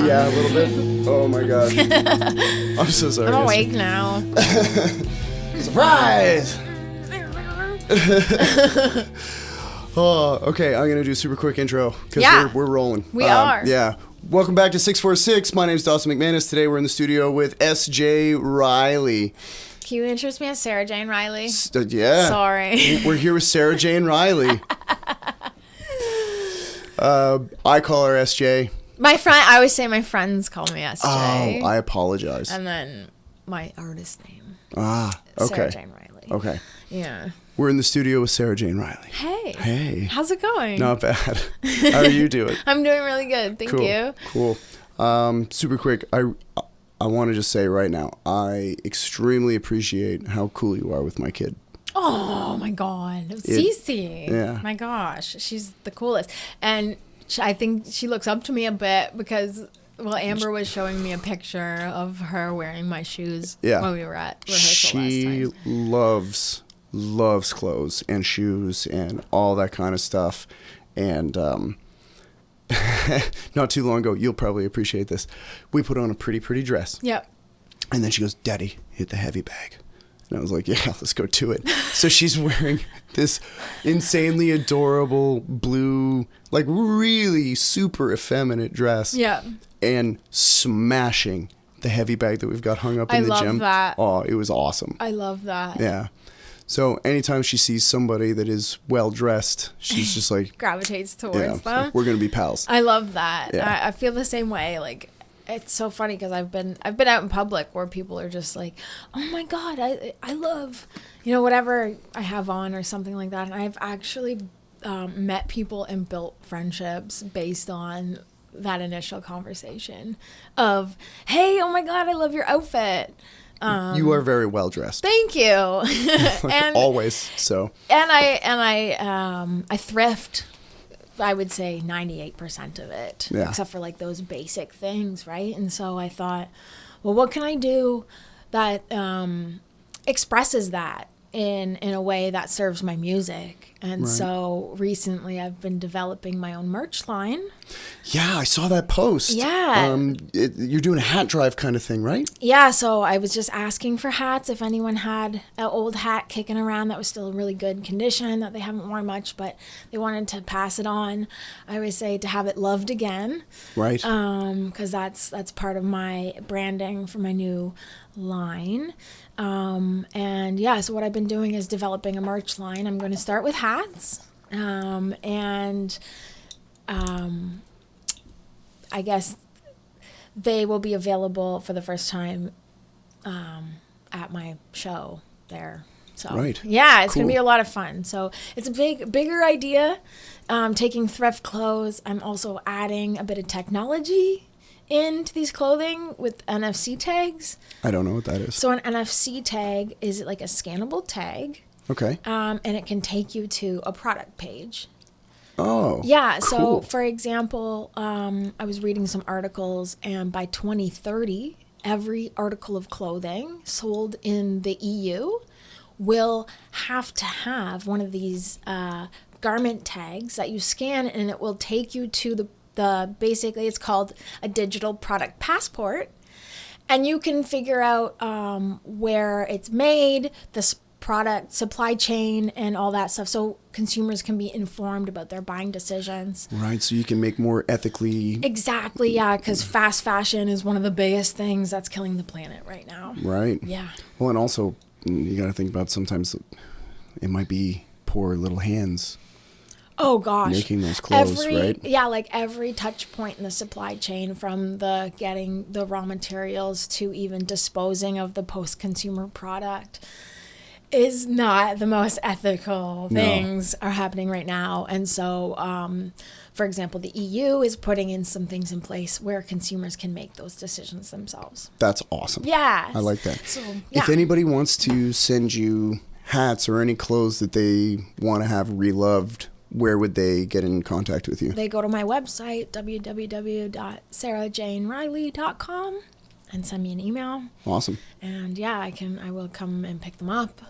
Yeah, a little bit. Oh my god. I'm so sorry. I'm awake now. Surprise! Oh, okay. I'm gonna do a super quick intro because we're rolling. We are. Yeah. Welcome back to 646. My name's Dawson McManus. Today we're in the studio with Jayne Riley. Can you introduce me as Sarah Jayne Riley? Yeah. Sorry. We're here with Sarah Jayne Riley. I call her SJ. My friend, I always say my friends call me SJ. Oh, I apologize. And then my artist name. Okay. Sarah Jayne Riley. Okay. Yeah. We're in the studio with Sarah Jayne Riley. Hey. Hey. How's it going? Not bad. How are you doing? I'm doing really good. Thank you. Cool. Super quick. I want to just say right now, I extremely appreciate how cool you are with my kid. Oh my God. Cece. Yeah. My gosh. She's the coolest. And I think she looks up to me a bit because, well, Amber was showing me a picture of her wearing my shoes when we were at rehearsal last time. She loves clothes and shoes and all that kind of stuff. And not too long ago, you'll probably appreciate this, we put on a pretty dress. Yep. And then she goes, "Daddy, hit the heavy bag." And I was like, yeah, let's go to it. So she's wearing this insanely adorable blue, like really super effeminate dress. Yeah. And smashing the heavy bag that we've got hung up in the gym. I love that. Oh, it was awesome. I love that. Yeah. So anytime she sees somebody that is well dressed, she's just like gravitates towards them. Like, we're gonna be pals. I love that. Yeah. I feel the same way. Like, it's so funny because I've been out in public where people are just like, "Oh my God, I love, whatever I have on," or something like that. And I've actually met people and built friendships based on that initial conversation of, "Hey, oh my God, I love your outfit." You are very well dressed. Thank you. And always. So. And I thrift. I would say 98% of it, except for like those basic things, right? And so I thought, well, what can I do that expresses that in a way that serves my music? And so recently I've been developing my own merch line. Yeah, I saw that post. Yeah. You're doing a hat drive kind of thing, right? Yeah, so I was just asking for hats. If anyone had an old hat kicking around that was still in really good condition, that they haven't worn much, but they wanted to pass it on, I would say to have it loved again. Right. Because that's part of my branding for my new line. And yeah, so what I've been doing is developing a merch line. I'm going to start with hats. I guess they will be available for the first time at my show there. So yeah, it's going to be a lot of fun. So it's a bigger idea. Taking thrift clothes. I'm also adding a bit of technology into these clothing with NFC tags. I don't know what that is. So an NFC tag is like a scannable tag. Okay. And it can take you to a product page. Oh, yeah. Cool. So, for example, I was reading some articles, and by 2030, every article of clothing sold in the EU will have to have one of these garment tags that you scan, and it will take you to the basically it's called a digital product passport, and you can figure out where it's made, the product supply chain, and all that stuff, so consumers can be informed about their buying decisions. Right, so you can make more ethically. Exactly, yeah, because fast fashion is one of the biggest things that's killing the planet right now. Right. Yeah. Well, and also you got to think about sometimes it might be poor little hands. Oh gosh. Making those clothes, right? Yeah, like every touch point in the supply chain, from the getting the raw materials to even disposing of the post-consumer product, is not the most ethical things are happening right now. And so, for example, the EU is putting in some things in place where consumers can make those decisions themselves. That's awesome. Yeah. I like that. So, yeah. If anybody wants to send you hats or any clothes that they want to have reloved, where would they get in contact with you? They go to my website, www.sarahjaneriley.com, and send me an email. Awesome. And yeah, I will come and pick them up.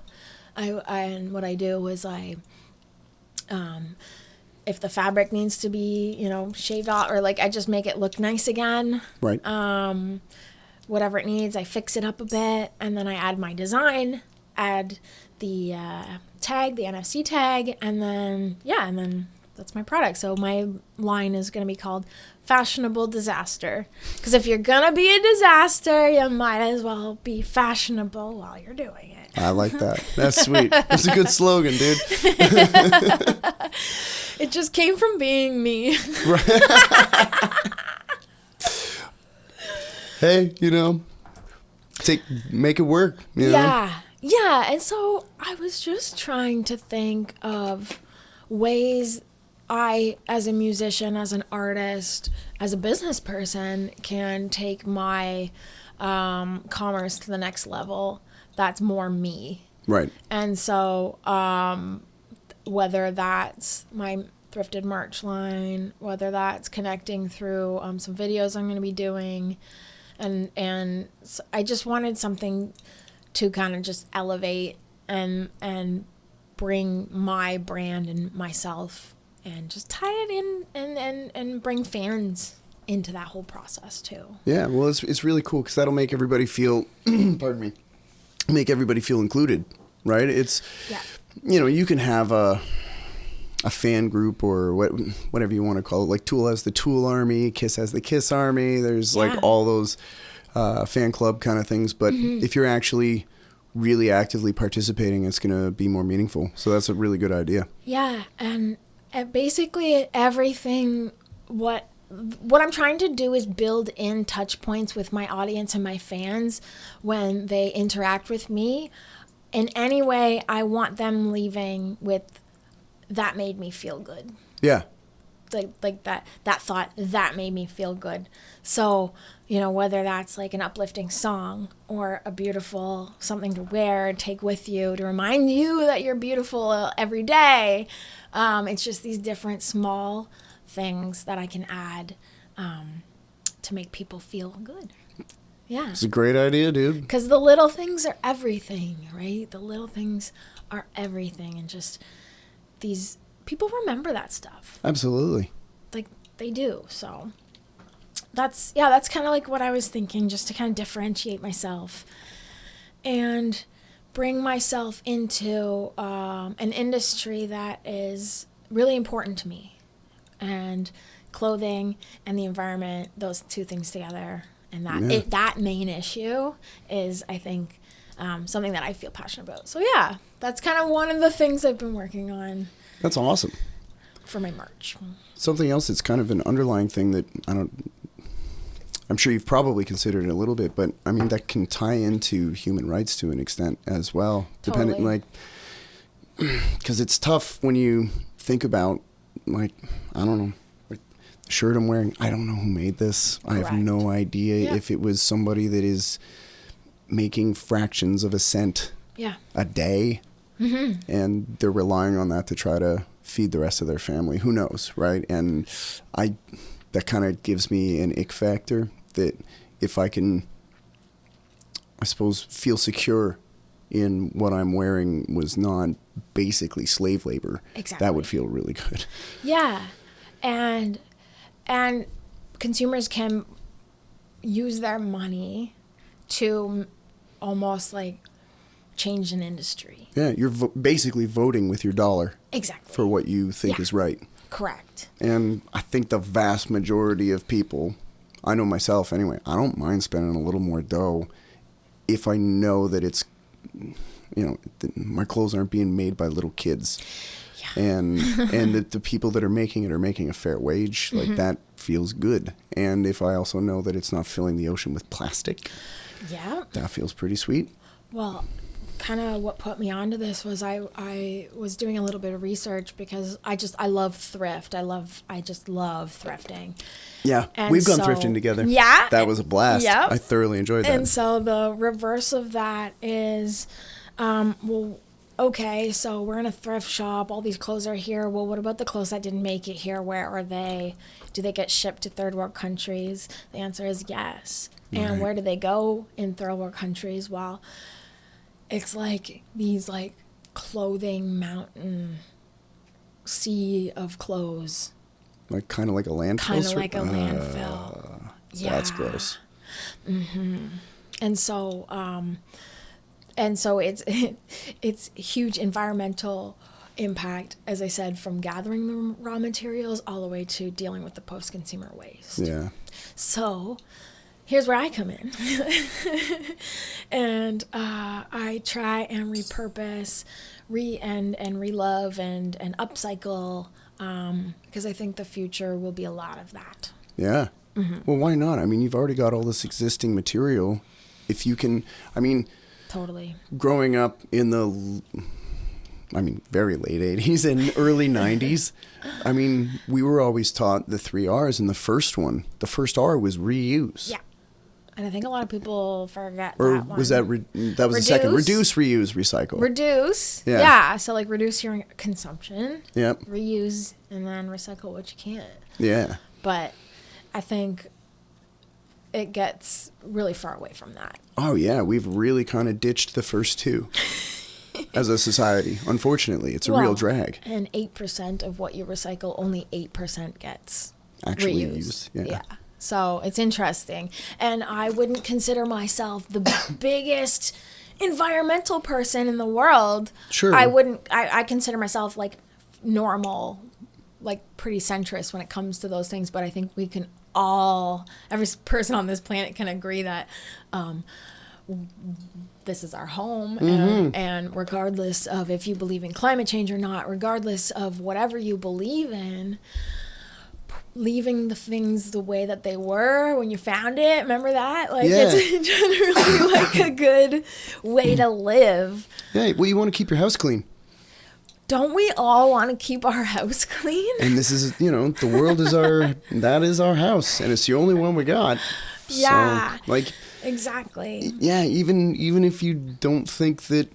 And what I do is if the fabric needs to be, shaved off, or like I just make it look nice again. Right. Whatever it needs, I fix it up a bit, and then I add my design, add the tag, the NFC tag, and then that's my product. So my line is going to be called Fashionable Disaster, because if you're going to be a disaster, you might as well be fashionable while you're doing it. I like that. That's sweet. That's a good slogan, dude. It just came from being me. Hey, make it work. Yeah. And so I was just trying to think of ways I, as a musician, as an artist, as a business person, can take my commerce to the next level. That's more me. Right. And so whether that's my thrifted merch line, whether that's connecting through some videos I'm going to be doing, and so I just wanted something to kind of just elevate and bring my brand and myself and just tie it in and bring fans into that whole process too. Yeah, well, it's really cool because that'll make everybody feel, pardon me, make everybody feel included, right? It's, you can have a fan group or whatever you want to call it. Like Tool has the Tool Army, Kiss has the Kiss Army. There's like all those fan club kind of things. But if you're actually really actively participating, it's going to be more meaningful. So that's a really good idea. Yeah, and basically everything, what I'm trying to do is build in touch points with my audience and my fans when they interact with me. In any way, I want them leaving with, that made me feel good. Yeah. Like that thought, that made me feel good. So, whether that's like an uplifting song or a beautiful something to wear and take with you to remind you that you're beautiful every day. It's just these different small things that I can add to make people feel good. Yeah. It's a great idea, dude. Because the little things are everything, right? The little things are everything. And just these people remember that stuff. Absolutely. Like they do. So that's kind of like what I was thinking, just to kind of differentiate myself and bring myself into an industry that is really important to me. And clothing and the environment, those two things together, and that main issue is, I think, something that I feel passionate about. So yeah, that's kind of one of the things I've been working on. That's awesome. For my merch. Something else that's kind of an underlying thing that I'm sure you've probably considered it a little bit, but I mean, that can tie into human rights to an extent as well. Totally. Because it's tough when you think about, like, I don't know, like the shirt I'm wearing, I don't know who made this. Correct. I have no idea if it was somebody that is making fractions of a cent a day. Mm-hmm. And they're relying on that to try to feed the rest of their family. Who knows, right? And that kind of gives me an ick factor that if I can, I suppose, feel secure in what I'm wearing was not basically slave labor, that would feel really good. Yeah. And consumers can use their money to almost like change an industry. Yeah, you're basically voting with your dollar. Exactly. For what you think is right. Correct. And I think the vast majority of people, I know myself anyway, I don't mind spending a little more dough if I know that it's, my clothes aren't being made by little kids. Yeah. And that the people that are making it are making a fair wage. Like, that feels good. And if I also know that it's not filling the ocean with plastic, that feels pretty sweet. Well, kind of what put me onto this was I was doing a little bit of research because I love thrift. I just love thrifting. Yeah, and we've gone thrifting together. Yeah. That was a blast. Yeah. I thoroughly enjoyed that. And so the reverse of that is, okay, so we're in a thrift shop. All these clothes are here. Well, what about the clothes that didn't make it here? Where are they? Do they get shipped to third world countries? The answer is yes. And where do they go in third world countries? Well, it's like these like clothing mountain sea of clothes. Like kind of like a landfill. Kind of like a landfill. Yeah. That's gross. And so it's huge environmental impact, as I said, from gathering the raw materials all the way to dealing with the post-consumer waste. Yeah. So here's where I come in. And I try and repurpose, and relove and upcycle, because I think the future will be a lot of that. Yeah. Well, why not? I mean, you've already got all this existing material. If you can, I mean, Totally. Growing up in the, very late 80s and early 90s, I mean, we were always taught the 3 R's, and the first R was reuse. Yeah. And I think a lot of people forget or that one. Was that, that was the second, reduce, reuse, recycle. Reduce. Yeah. So like reduce your consumption. Yep. Reuse, and then recycle what you can. Yeah. But I think it gets really far away from that. Oh, yeah. We've really kind of ditched the first two as a society. Unfortunately, it's a real drag. And 8% of what you recycle, only 8% gets actually reused. used. Yeah. So it's interesting. And I wouldn't consider myself the biggest environmental person in the world. Sure. I consider myself like normal, like pretty centrist when it comes to those things. But I think we can every person on this planet can agree that this is our home. And regardless of if you believe in climate change or not, regardless of whatever you believe in, leaving the things the way that they were when you found it, remember that? Like, it's generally like a good way to live. Yeah, well, you want to keep your house clean. Don't we all want to keep our house clean? And this is, the world is that is our house, and it's the only one we got. Yeah. So, like, exactly. Yeah, even if you don't think that,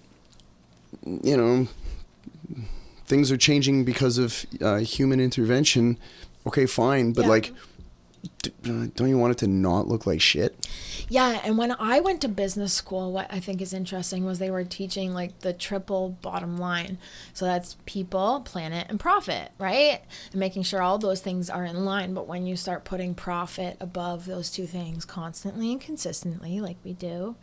things are changing because of human intervention, okay, fine, but like, don't you want it to not look like shit? Yeah, and when I went to business school, what I think is interesting was they were teaching like the triple bottom line. So that's people, planet, and profit, right? And making sure all those things are in line. But when you start putting profit above those two things constantly and consistently, like we do,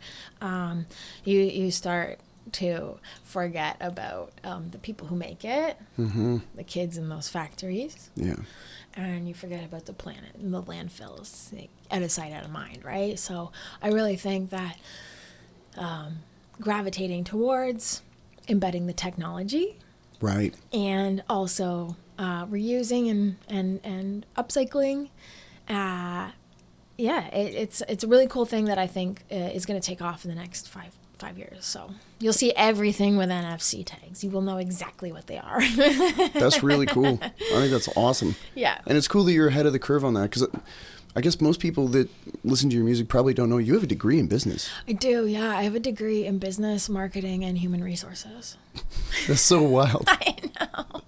you start to forget about the people who make it, the kids in those factories. Yeah. And you forget about the planet and the landfills, out of sight, out of mind, right? So I really think that gravitating towards embedding the technology, right, and also reusing and upcycling, it's a really cool thing that I think is going to take off in the next five years. So you'll see everything with NFC tags. You will know exactly what they are. That's really cool. I think that's awesome. Yeah. And it's cool that you're ahead of the curve on that, because I guess most people that listen to your music probably don't know you have a degree in business. I do, yeah. I have a degree in business, marketing, and human resources. That's so wild. I know.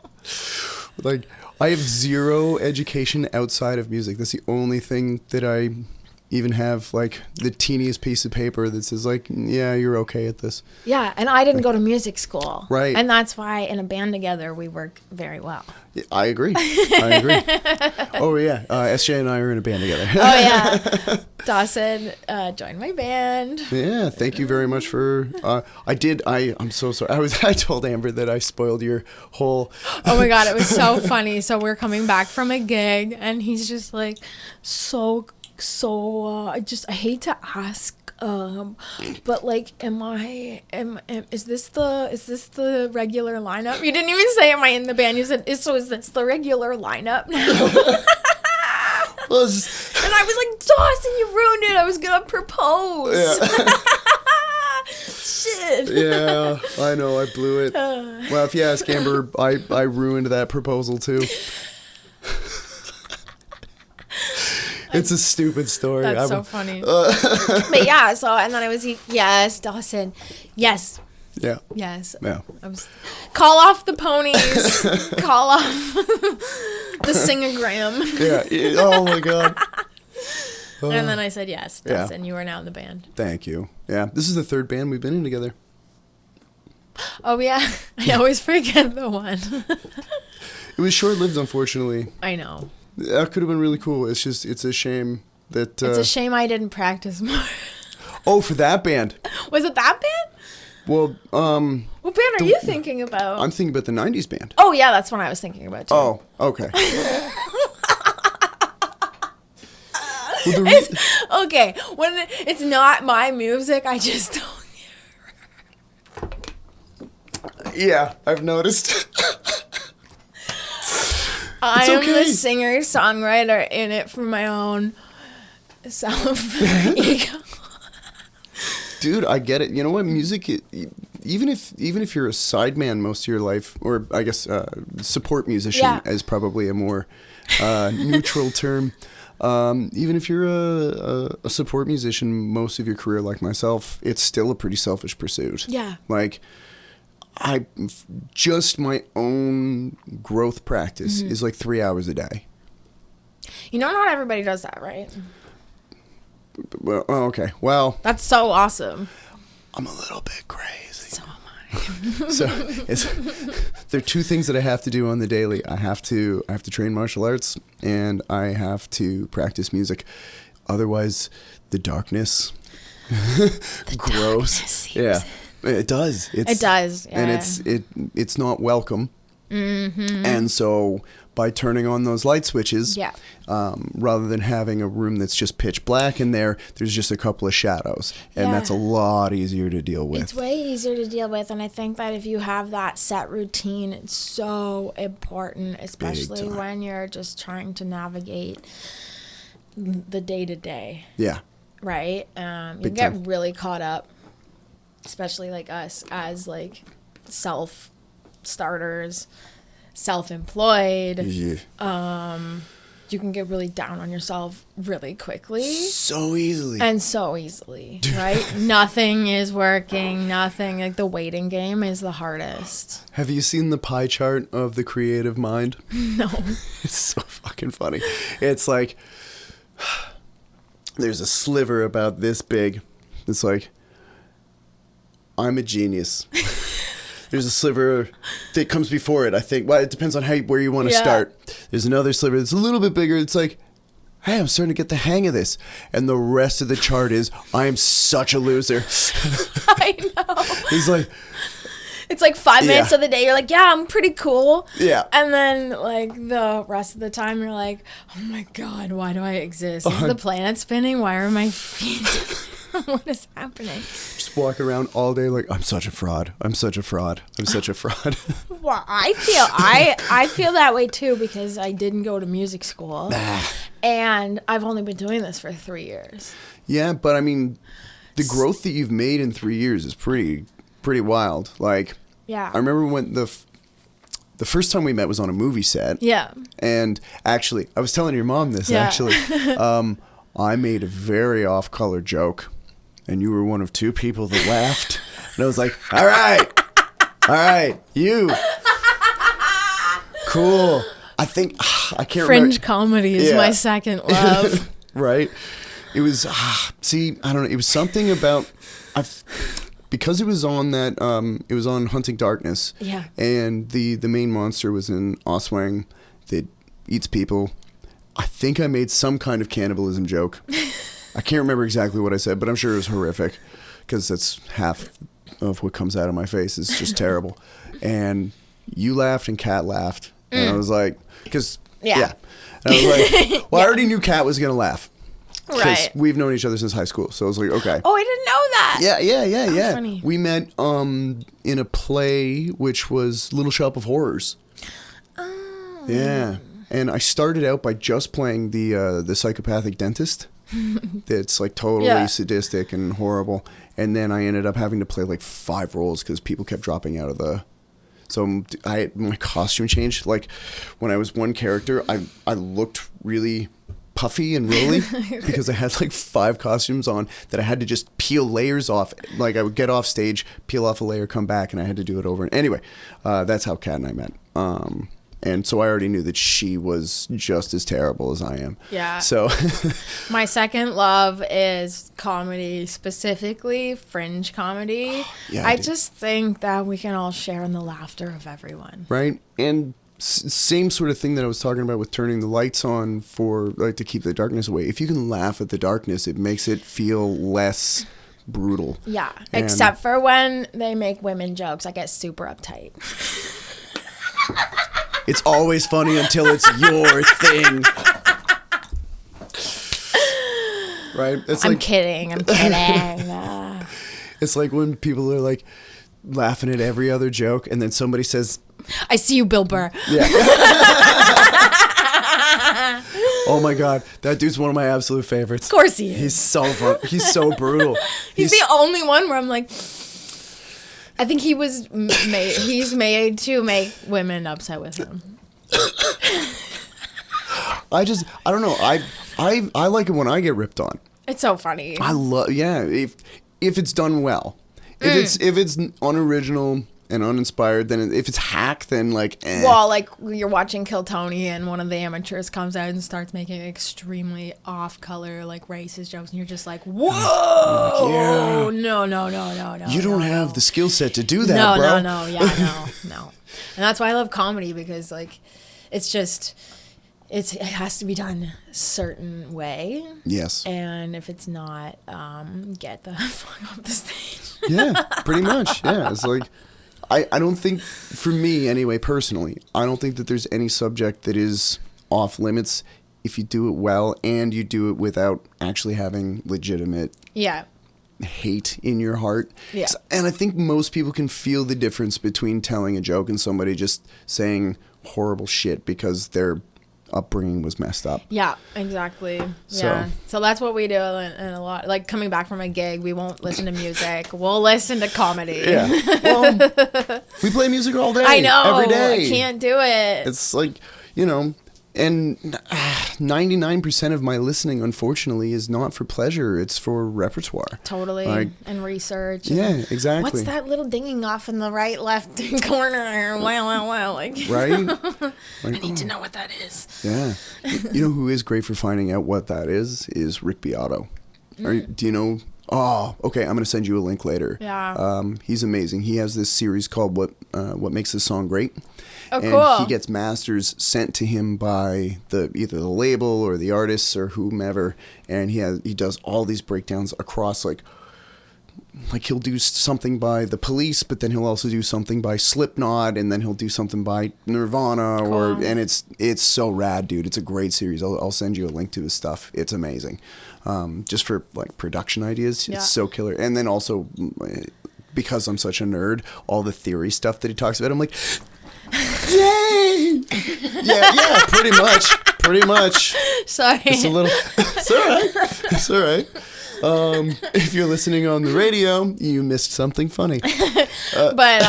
Like, I have zero education outside of music. That's the only thing that I even have, like, the teeniest piece of paper that says, like, yeah, you're okay at this. Yeah, and I didn't go to music school. Right. And that's why in a band together we work very well. I agree. Oh, yeah. SJ and I are in a band together. Oh, yeah. Dawson joined my band. Yeah, thank you very much for... I'm so sorry. I told Amber that I spoiled your whole... Oh, my God, it was so funny. So we're coming back from a gig, and he's just like, I hate to ask, but like, is this the regular lineup? You didn't even say, am I in the band? You said, is this the regular lineup now? And I was like, Dawson, you ruined it. I was going to propose. Yeah. Shit. Yeah, I know, I blew it. Well, if you ask Amber, I ruined that proposal too. It's a stupid story. That's so funny. But yeah, and then I was, yes, Dawson. Yes. Yeah. Yes. Yeah. Call off the ponies. Call off the singogram. Yeah. Oh, my God. And then I said, yes, Dawson, you are now in the band. Thank you. Yeah. This is the third band we've been in together. Oh, yeah. I always forget the one. It was short-lived, unfortunately. I know. That could have been really cool. It's just, it's a shame that... It's a shame I didn't practice more. Oh, for that band. Was it that band? Well, What band are you thinking about? I'm thinking about the 90s band. Oh, yeah, that's what I was thinking about, too. Oh, okay. Okay, when it's not my music, I just don't. Yeah, I've noticed. I'm okay. the singer-songwriter in it for my own self-ego. Dude, I get it. You know what? Music, even if you're a sideman most of your life, or I guess support musician is probably a more neutral term. Even if you're a support musician most of your career, like myself, it's still a pretty selfish pursuit. Yeah. Like, just my own growth practice is like 3 hours a day. You know, not everybody does that, right? Well, okay. Well, That's so awesome. I'm a little bit crazy. So am I. So there are two things that I have to do on the daily. I have to train martial arts, and I have to practice music. Otherwise, the darkness grows. Yeah, it does. It does, yeah. And it's not welcome. Mm-hmm. And so by turning on those light switches, rather than having a room that's just pitch black in there, there's just a couple of shadows, and that's a lot easier to deal with. It's way easier to deal with, and I think that if you have that set routine, it's so important, especially when you're just trying to navigate the day-to-day. Yeah. Right? You get really caught up, especially like us as like self-starters, self-employed. Yeah. You can get really down on yourself really quickly. So easily. Right? Nothing is working. Nothing. Like the waiting game is the hardest. Have you seen the pie chart of the creative mind? No. It's so fucking funny. It's like, there's a sliver about this big. It's like, I'm a genius. There's a sliver that comes before it, I think. Well, it depends on where you want to start. There's another sliver that's a little bit bigger. It's like, hey, I'm starting to get the hang of this. And the rest of the chart is, I am such a loser. I know. It's like 5 minutes of the day, you're like, yeah, I'm pretty cool. Yeah. And then, like, the rest of the time, you're like, oh my God, why do I exist? Is the planet spinning? Why are my feet... What is happening? Just walk around all day like, I'm such a fraud. I'm such a fraud. I'm such a fraud. Well, I feel that way too because I didn't go to music school. And I've only been doing this for 3 years. Yeah, but I mean, the growth that you've made in 3 years is pretty wild. Like, yeah. I remember when the first time we met was on a movie set. Yeah. And actually, I was telling your mom this, actually. I made a very off-color joke. And you were one of 2 people that laughed. And I was like, all right, you. Cool. I think, I can't remember. Fringe comedy is my second love. Right? It was, I don't know. It was something about, because it was on that, it was on Hunting Darkness. Yeah. And the main monster was in Oswang that eats people. I think I made some kind of cannibalism joke. I can't remember exactly what I said, but I'm sure it was horrific because that's half of what comes out of my face is just terrible. And you laughed and Kat laughed. And I was like, because, And I was like, well, I already knew Kat was going to laugh. Because we've known each other since high school. So I was like, okay. Oh, I didn't know that. Yeah. Funny. We met in a play which was Little Shop of Horrors. Oh. Yeah. And I started out by just playing the psychopathic dentist. That's like totally sadistic and horrible. And then I ended up having to play like 5 roles because people kept dropping out of the... So my costume changed. Like when I was one character, I looked really puffy and rolly because I had like 5 costumes on that I had to just peel layers off. Like I would get off stage, peel off a layer, come back, and I had to do it over. Anyway, that's how Kat and I met. And so I already knew that she was just as terrible as I am. Yeah. So my second love is comedy, specifically fringe comedy. Yeah, I just think that we can all share in the laughter of everyone. Right. And same sort of thing that I was talking about with turning the lights on for like to keep the darkness away. If you can laugh at the darkness, it makes it feel less brutal. Yeah, And except for when they make women jokes, I get super uptight. it's always funny until it's your thing. Right? I'm kidding. It's like when people are like laughing at every other joke and then somebody says, I see you, Bill Burr. yeah. Oh my God, that dude's one of my absolute favorites. Of course he is. He's so fun. He's so brutal. He's the only one where I'm like, I think he was made. He's made to make women upset with him. I don't know. I like it when I get ripped on. It's so funny. I love, yeah. If it's done well, if it's unoriginal and uninspired, then if it's hack, then like. Well, like you're watching Kill Tony, and one of the amateurs comes out and starts making extremely off-color, like racist jokes, and you're just like, whoa, yeah. No. You don't have the skill set to do that, bro. No. And that's why I love comedy, because like, it's just. It has to be done a certain way. Yes. And if it's not, get the fuck off the stage. Yeah, pretty much. Yeah, it's like, I don't think, for me anyway, personally, I don't think that there's any subject that is off limits if you do it well and you do it without actually having legitimate hate in your heart. Yeah. And I think most people can feel the difference between telling a joke and somebody just saying horrible shit because they're upbringing was messed up. Yeah, exactly. Yeah. So that's what we do, and a lot, like coming back from a gig, we won't listen to music. We'll listen to comedy. Yeah. Well, we play music all day. I know. Every day. I can't do it. It's like, and 99% of my listening, unfortunately, is not for pleasure. It's for repertoire. Totally. Like, and research. Yeah, exactly. What's that little dinging off in the right, left corner? Wow. Like, right? Like, I need to know what that is. Yeah. You know who is great for finding out what that is Rick Beato. Do you know? Oh, okay. I'm going to send you a link later. Yeah. He's amazing. He has this series called What Makes This Song Great. Oh, and cool. he gets masters sent to him by either the label or the artists or whomever, and he does all these breakdowns across like he'll do something by the Police, but then he'll also do something by Slipknot, and then he'll do something by Nirvana, cool. and it's so rad, dude. It's a great series. I'll send you a link to his stuff. It's amazing. Just for like production ideas, it's so killer. And then also because I'm such a nerd, all the theory stuff that he talks about, I'm like, yay! Yeah, pretty much. Sorry. It's a little. It's all right. If you're listening on the radio, you missed something funny. But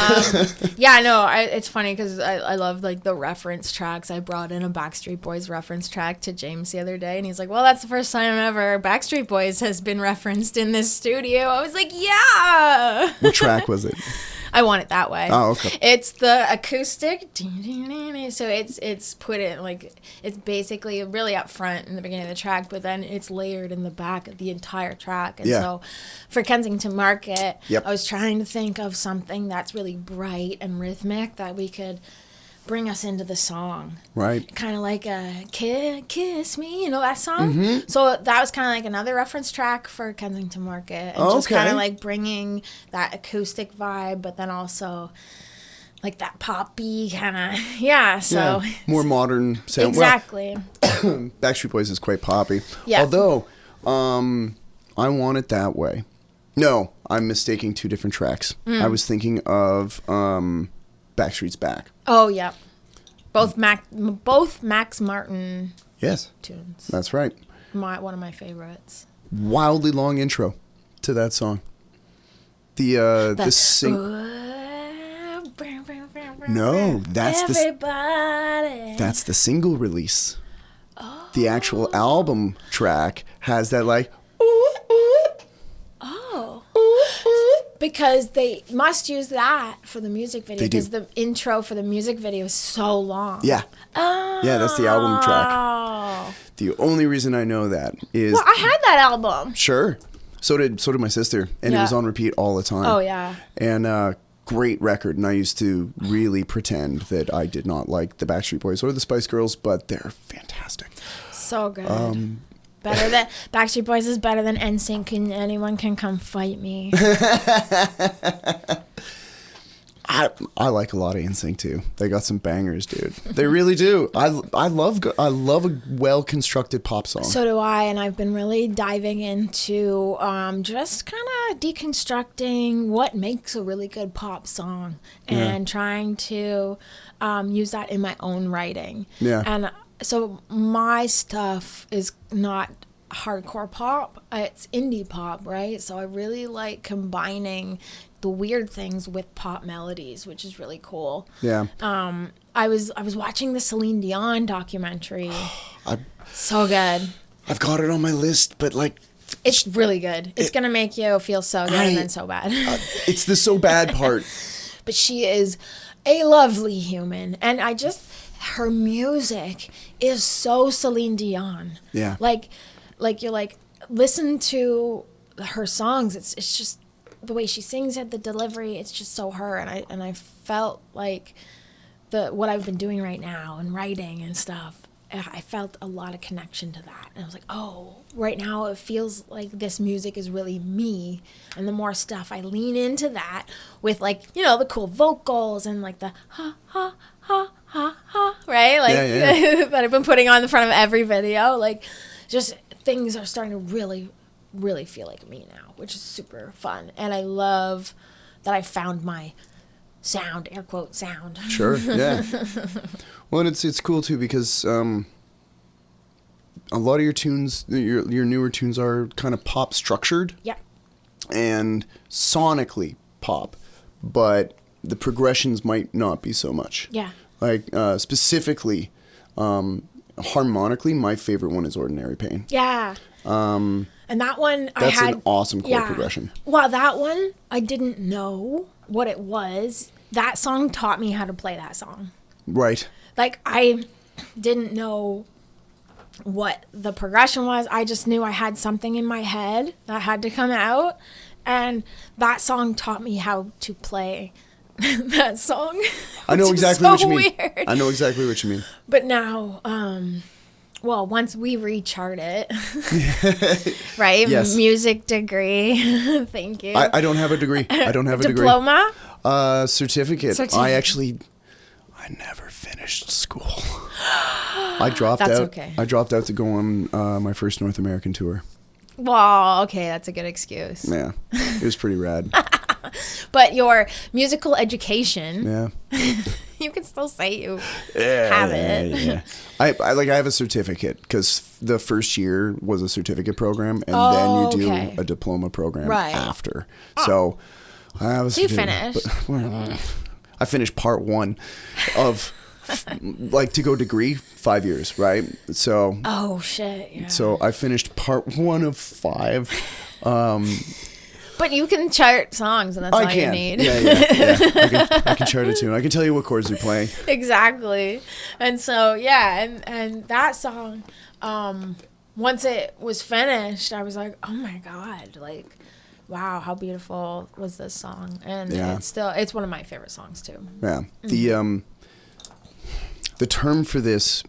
yeah, no, it's funny because I love like the reference tracks. I brought in a Backstreet Boys reference track to James the other day, and he's like, "Well, that's the first time ever Backstreet Boys has been referenced in this studio." I was like, "Yeah." What track was it? I Want It That Way. Oh, okay. It's the acoustic. So it's put in like, it's basically really up front in the beginning of the track, but then it's layered in the back of the entire track. And so for Kensington Market, I was trying to think of something that's really bright and rhythmic that we could bring us into the song. Right. Kind of like a Kiss Me, you know that song? Mm-hmm. So that was kind of like another reference track for Kensington Market. And just kind of like bringing that acoustic vibe, but then also like that poppy kind of, so. Yeah, more modern sound. Exactly. Well, Backstreet Boys is quite poppy. Yeah. Although, I Want It That Way. No, I'm mistaking two different tracks. I was thinking of Backstreet's Back. Oh, yeah. Both Max Martin tunes. That's right. One of my favorites. Wildly long intro to that song. No, that's that's the single release. Oh. The actual album track has that like because they must use that for the music video because the intro for the music video is so long. Yeah. Oh. Yeah, that's the album track. The only reason I know that is I had that album. Sure. So did my sister, and it was on repeat all the time. Oh yeah. And great record, and I used to really pretend that I did not like the Backstreet Boys or the Spice Girls, but they're fantastic. So good. Better than Backstreet Boys is better than NSYNC, and anyone can come fight me. I like a lot of NSYNC too. They got some bangers, dude. They really do. I love a well constructed pop song. So do I, and I've been really diving into just kind of deconstructing what makes a really good pop song and trying to use that in my own writing. Yeah. And so my stuff is not hardcore pop, it's indie pop, right? So I really like combining the weird things with pop melodies, which is really cool. Yeah. I was watching the Celine Dion documentary. So good. I've got it on my list, but like, it's really good. It's gonna make you feel so good and then so bad. It's the so bad part. But she is a lovely human, and her music is so Celine Dion. Yeah. Like you're like, listen to her songs. It's just the way she sings it, the delivery. It's just so her. And I felt like what I've been doing right now and writing and stuff. I felt a lot of connection to that. And I was like, oh, right now it feels like this music is really me. And the more stuff I lean into that with, like, you know, the cool vocals and like the ha, ha, ha, ha, ha, right? Like that I've been putting on the front of every video. Like, just things are starting to really, really feel like me now, which is super fun. And I love that I found my sound, air quote sound. Sure, yeah. Well, and it's cool too because a lot of your tunes, your newer tunes are kind of pop structured. Yeah. And sonically pop, but the progressions might not be so much. Yeah. Like specifically, harmonically, my favorite one is Ordinary Pain. Yeah. And that one that's an awesome chord progression. Well, that one, I didn't know what it was. That song taught me how to play that song. Right. Like, I didn't know what the progression was. I just knew I had something in my head that had to come out. And that song taught me how to play that song. I know exactly what you mean. Weird. I know exactly what you mean. But now, well, once we rechart it, right? Yes. Music degree. Thank you. I don't have a degree. I don't have a degree. Diploma? Certificate. I never finished school. I dropped out. Okay. I dropped out to go on my first North American tour. Well, okay, that's a good excuse. Yeah, it was pretty rad. But your musical education, yeah, you can still say you have it. Yeah. I have a certificate because the first year was a certificate program, and then you do a diploma program after. So I have a certificate. You finished. I finished part 1 of like to go degree 5 years, right? So oh shit. Yeah. So I finished part 1 of 5. But you can chart songs, and that's all you need. Yeah. I can chart a tune. I can tell you what chords you're playing. Exactly. And so and that song, once it was finished, I was like, oh my god, like, wow, how beautiful was this song? And it's one of my favorite songs too. Yeah. The term for this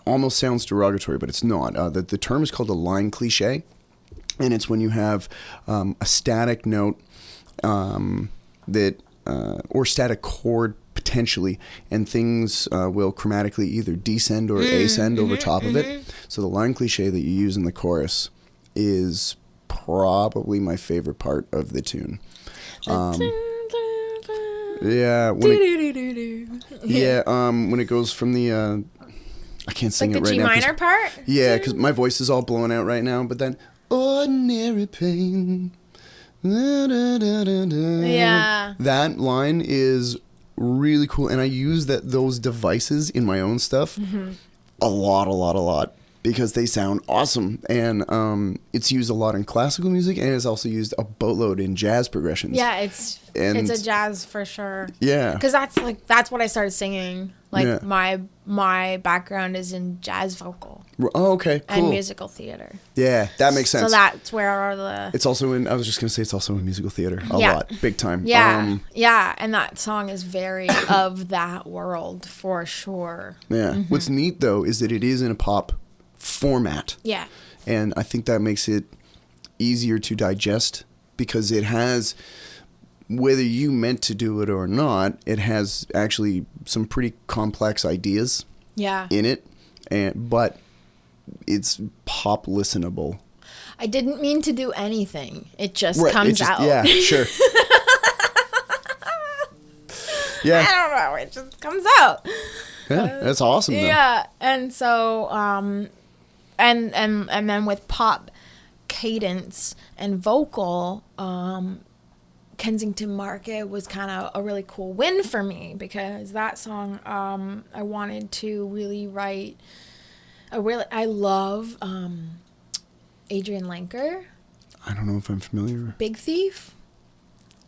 almost sounds derogatory, but it's not. The term is called a line cliche, and it's when you have a static note or static chord potentially, and things will chromatically either descend or ascend over top of it. So the line cliche that you use in the chorus is probably my favorite part of the tune. When it goes from the I can't sing like it right now. Like the G minor part? Yeah, because my voice is all blown out right now. But then, ordinary pain. Yeah. That line is really cool. And I use those devices in my own stuff a lot. Because they sound awesome. And it's used a lot in classical music. And it's also used a boatload in jazz progressions. Yeah, it's a jazz for sure. Yeah. Because that's what I started singing. Like my background is in jazz vocal. Oh, okay, cool. and musical theater. Yeah, that makes sense. So that's where are the... It's also in, I was just going to say it's also in musical theater a Yeah. lot, big time. Yeah, yeah, and that song is very of that world for sure. Yeah. What's neat, though, is that it is in a pop format. Yeah. And I think that makes it easier to digest because it has, whether you meant to do it or not, it has actually some pretty complex ideas Yeah. in it, but it's pop listenable. I didn't mean to do anything. It just Right, comes out. Yeah, sure. Yeah. I don't know. It just comes out. Yeah, that's awesome, though. Yeah. And so, and then with pop cadence and vocal, Kensington Market was kind of a really cool win for me because that song, I wanted to really write I love Adrian Lenker. I don't know if I'm familiar. Big Thief.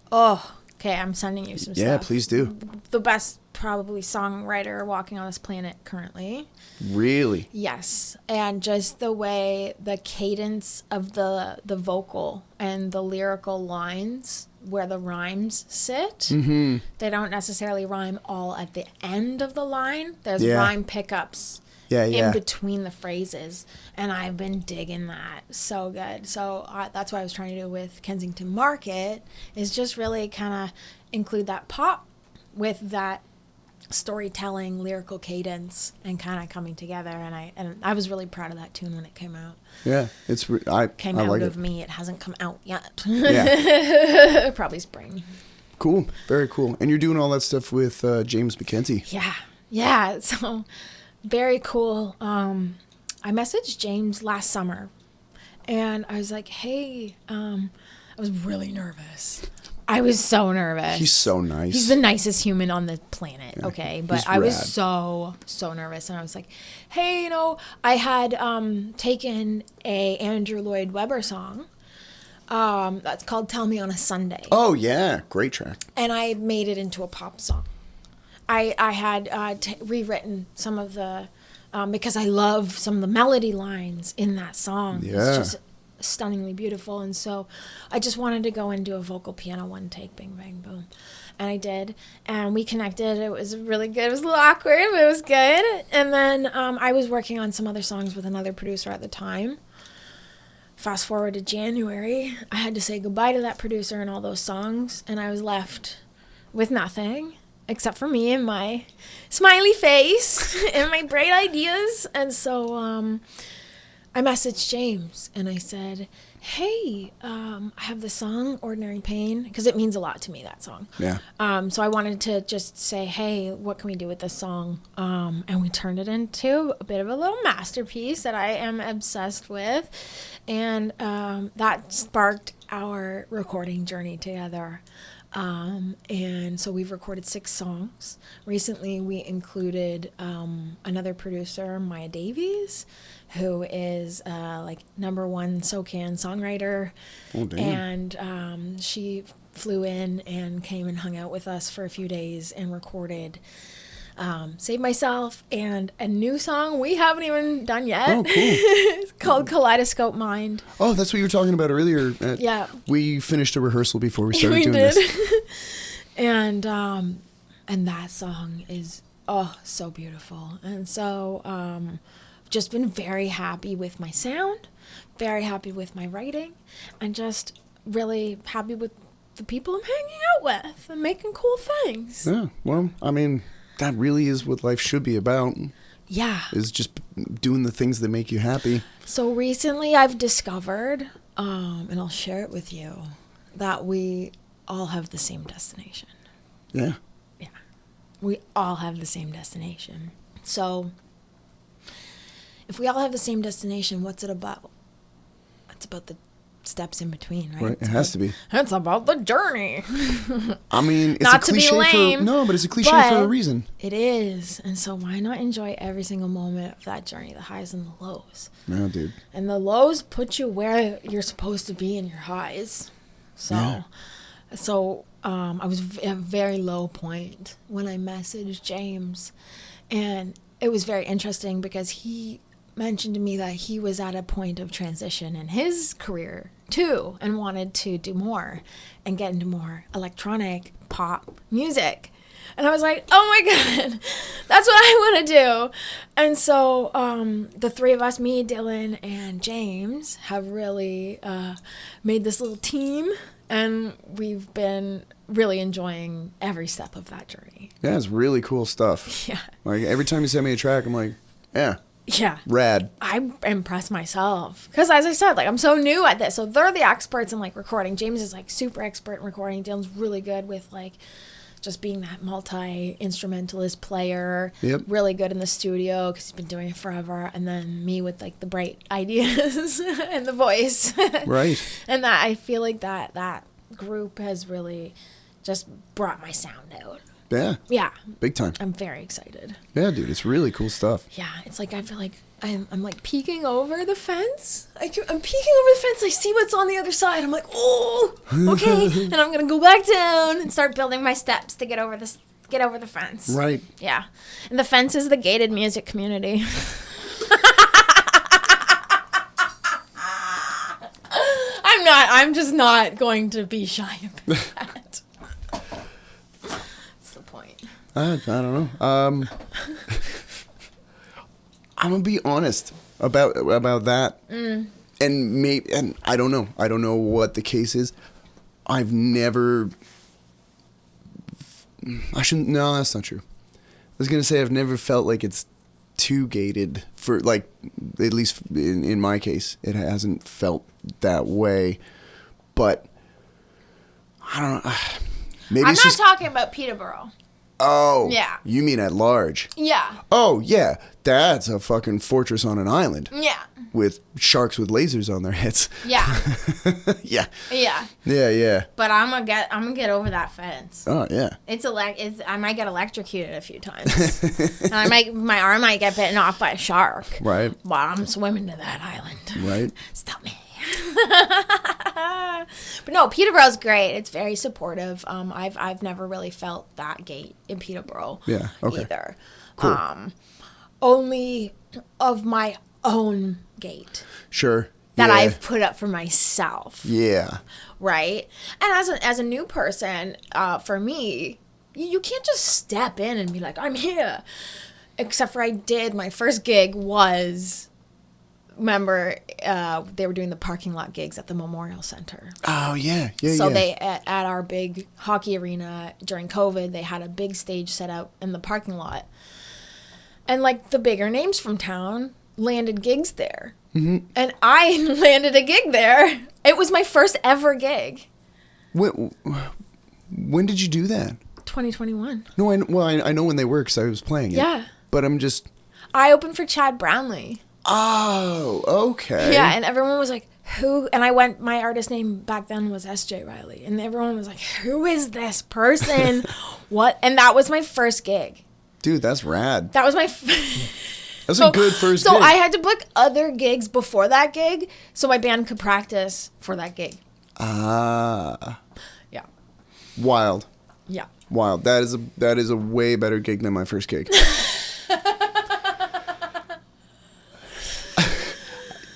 Oh, okay. I'm sending you some stuff. Yeah, please do. The best probably songwriter walking on this planet currently. Really? Yes. And just the way the cadence of the vocal and the lyrical lines where the rhymes sit. Mm-hmm. They don't necessarily rhyme all at the end of the line. There's rhyme pickups. In between the phrases, and I've been digging that. So good. So that's what I was trying to do with Kensington Market, is just really kind of include that pop with that storytelling, lyrical cadence, and kind of coming together. And I was really proud of that tune when it came out. Yeah, it's came I out like of it. me. It hasn't come out yet. Yeah. Probably spring. Cool. Very cool. And you're doing all that stuff with James McKenzie. Yeah. So. Very cool. I messaged James last summer, and I was like, hey, I was really nervous. I was so nervous. He's so nice. He's the nicest human on the planet, okay? But he's I was rad. so nervous, and I was like, hey, I had taken a Andrew Lloyd Webber song that's called Tell Me on a Sunday. Oh, yeah. Great track. And I made it into a pop song. I had rewritten some of the, because I love some of the melody lines in that song. Yeah. It's just stunningly beautiful. And so I just wanted to go and do a vocal piano one take, bing, bang, boom. And I did. And we connected. It was really good. It was a little awkward, but it was good. And then I was working on some other songs with another producer at the time. Fast forward to January, I had to say goodbye to that producer and all those songs. And I was left with nothing. Except for me and my smiley face and my bright ideas. And so I messaged James and I said, hey, I have the song Ordinary Pain, because it means a lot to me, that song. Yeah. So I wanted to just say, hey, what can we do with this song? And we turned it into a bit of a little masterpiece that I am obsessed with. And that sparked our recording journey together. And so we've recorded 6 songs. Recently, we included another producer, Maya Davies, who is like #1 SoCan songwriter. Oh, damn. And she flew in and came and hung out with us for a few days and recorded Save Myself and a new song we haven't even done yet. Oh, cool. It's called Kaleidoscope Mind. Oh, that's what you were talking about earlier. Yeah. We finished a rehearsal before we started We doing did. this. And that song is so beautiful. And so just been very happy with my sound, very happy with my writing, and just really happy with the people I'm hanging out with and making cool things. Yeah, well, I mean, that really is what life should be about. Yeah. Is just doing the things that make you happy. So recently I've discovered, and I'll share it with you, that we all have the same destination. Yeah. Yeah. We all have the same destination. So if we all have the same destination, what's it about? It's about the steps in between, right? Right. It has to be. It's about the journey. I mean, it's Not a to be cliche lame, but it's a cliche for a but reason. It is. And so why not enjoy every single moment of that journey, the highs and the lows? Yeah, dude. And the lows put you where you're supposed to be in your highs. So, Yeah. I was at a very low point when I messaged James, and it was very interesting because he mentioned to me that he was at a point of transition in his career too, and wanted to do more and get into more electronic pop music. And I was like, oh my God, that's what I want to do. And so the three of us, me, Dylan, and James, have really made this little team. And we've been really enjoying every step of that journey. Yeah, it's really cool stuff. Yeah. Like, every time you send me a track, I'm like, yeah. Yeah. Rad. I impress myself. Because as I said, like, I'm so new at this. So they're the experts in, like, recording. James is, like, super expert in recording. Dylan's really good with, like, just being that multi-instrumentalist player. Yep. Really good in the studio because he's been doing it forever. And then me with, like, the bright ideas and the voice. Right. And that I feel like that group has really just brought my sound out. Yeah. Yeah. Big time. I'm very excited. Yeah, dude, it's really cool stuff. Yeah, it's like I feel like I'm like peeking over the fence. I'm peeking over the fence. I see what's on the other side. I'm like, oh, okay, and I'm gonna go back down and start building my steps to get over the fence. Right. Yeah, and the fence is the gated music community. I'm just not going to be shy about that. That's the point. I don't know. I'm gonna be honest about that. And I don't know. I don't know what the case is. I've never. I shouldn't. No, that's not true. I was gonna say I've never felt like it's too gated for, like, at least in my case, it hasn't felt that way. But I don't know. Maybe I'm it's not just, talking about Peterborough. Oh. Yeah. You mean at large? Yeah. Oh, yeah. That's a fucking fortress on an island. Yeah. With sharks with lasers on their heads. Yeah. Yeah. Yeah. Yeah, yeah. But I'm gonna get over that fence. Oh, yeah. I might get electrocuted a few times. And my arm might get bitten off by a shark. Right. While I'm swimming to that island. Right. Stop me. But no, Peterborough's great. It's very supportive. I've never really felt that gate in Peterborough. Yeah. Okay. Either. Cool. Only of my own gate. Sure. That yeah. I've put up for myself. Yeah. Right? And as a new person, for me, you can't just step in and be like, I'm here. Except for my first gig was, remember, they were doing the parking lot gigs at the Memorial Center. Oh, yeah. Yeah, So yeah. they, at our big hockey arena during COVID, they had a big stage set out in the parking lot. And, like, the bigger names from town landed gigs there. Mm-hmm. And I landed a gig there. It was my first ever gig. When did you do that? 2021. No, I know when they were because I was playing it. Yeah. But I'm just... I opened for Chad Brownlee. Oh, okay. Yeah, and everyone was like, who? And my artist name back then was Jayne Riley. And everyone was like, who is this person? What? And that was my first gig. Dude, that's rad. That was my... That's a good first gig. So I had to book other gigs before that gig so my band could practice for that gig. Ah. Yeah. Wild. Yeah. Wild. That is a way better gig than my first gig.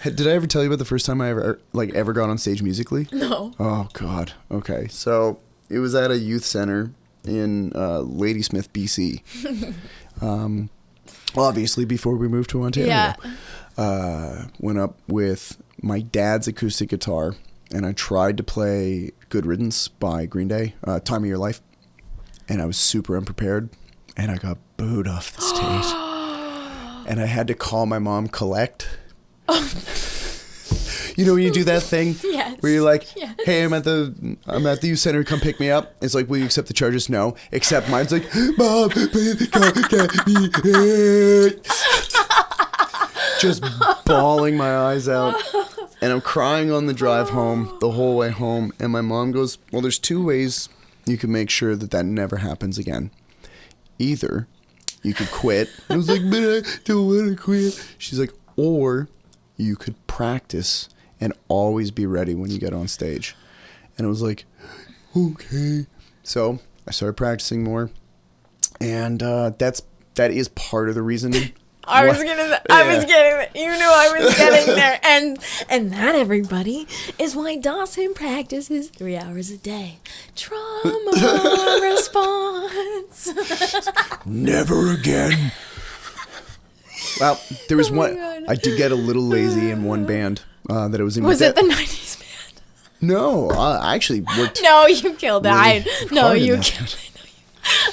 Did I ever tell you about the first time I ever got on stage musically? No. Oh, God. Okay. So it was at a youth center in Ladysmith, BC. Obviously, before we moved to Ontario. Yeah. Went up with my dad's acoustic guitar, and I tried to play Good Riddance by Green Day, Time of Your Life, and I was super unprepared, and I got booed off the stage. And I had to call my mom collect. You know when you do that thing? Yes. Where you're like, yes. Hey, I'm at the youth center, come pick me up. It's like, will you accept the charges? No. Except mine's like, Mom, please come get me. Just bawling my eyes out. And I'm crying on the drive home, the whole way home. And my mom goes, well, there's two ways you can make sure that never happens again. Either you could quit. I was like, but I don't want to quit. She's like, or you could practice and always be ready when you get on stage. And I was like, okay. So I started practicing more. And that is part of the reason I was getting there. You knew I was getting there. And that, everybody, is why Dawson practices 3 hours a day. Trauma response. Never again. Well, there was one. God. I did get a little lazy in one band that I was in. Was it the 90s band? No, I actually worked. No, you killed it. Really You killed it.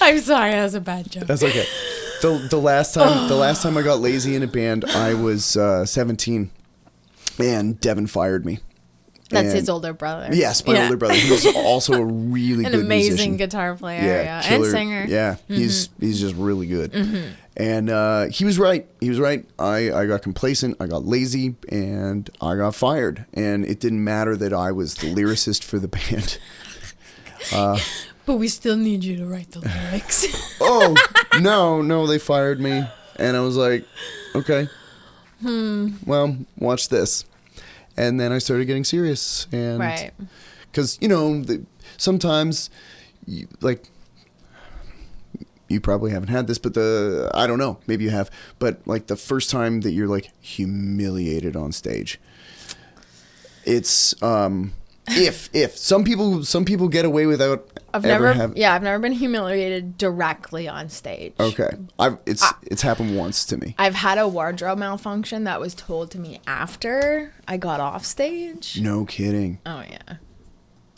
I'm sorry, that was a bad joke. That's okay. The last time I got lazy in a band, I was 17, and Devin fired me. That's his older brother. Yes, my older brother. He's also a really good amazing musician. guitar player, killer. and singer. Yeah, he's just really good. And he was right. He was right. I got complacent. I got lazy, and I got fired. And it didn't matter that I was the lyricist for the band. But we still need you to write the lyrics. Oh, no, they fired me. And I was like, okay, well, watch this. And then I started getting serious. And Right. Because, sometimes, you probably haven't had this, but I don't know, maybe you have. But like the first time that you're like humiliated on stage, it's, if some people get away without I've never been humiliated directly on stage. Okay. It's happened once to me. I've had a wardrobe malfunction that was told to me after I got off stage. No kidding. Oh yeah.